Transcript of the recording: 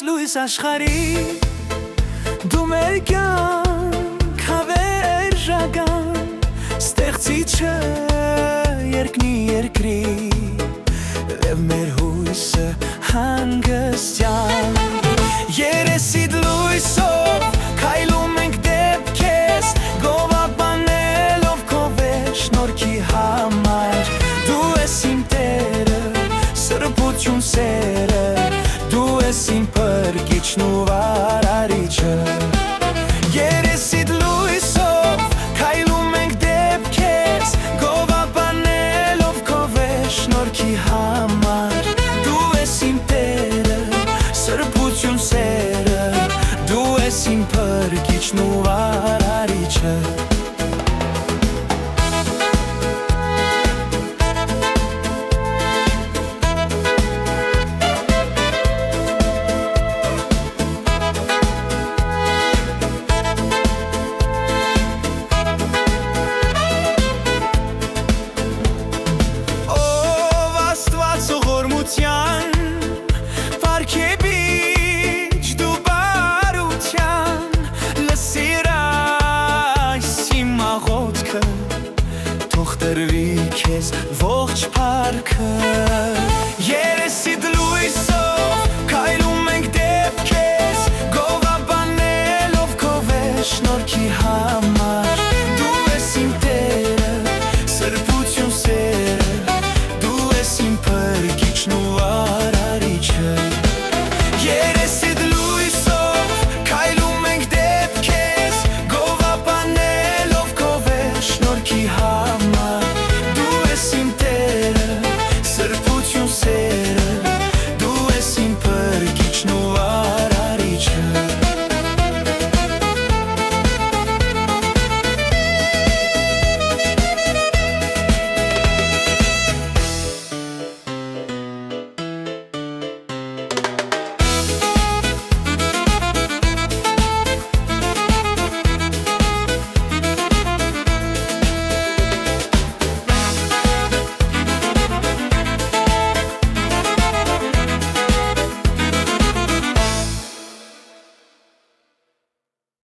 լույս աշխարհի դու մեր կյանք հավերժական ստեղծիչը երկնի երկրի լև մեր հույսը հանգստյան երեսիդ լույսով քայլում ենք դեպ քեզ գովաբանելով քո վերջնորքի համար դու ես իմ Տերը սրբություն սերը դու ես իմ փրկիչն ու վարարիչը երեսիդ լույսով քայլում ենք դեպ քեզ գովաբանելով քո վերջնորքի համար դու ես իմ Տերը սրբություն սերը դու ես իմ փրկիչն ու վարարիչը Պարքեբիչ դու բարության լսիր այս իմ աղոթքը թող տրվի քեզ ողջ փառքը երեսիդ լույսով քայլում ենք դեպ քեզ գովաբանելով քո վերջնորքի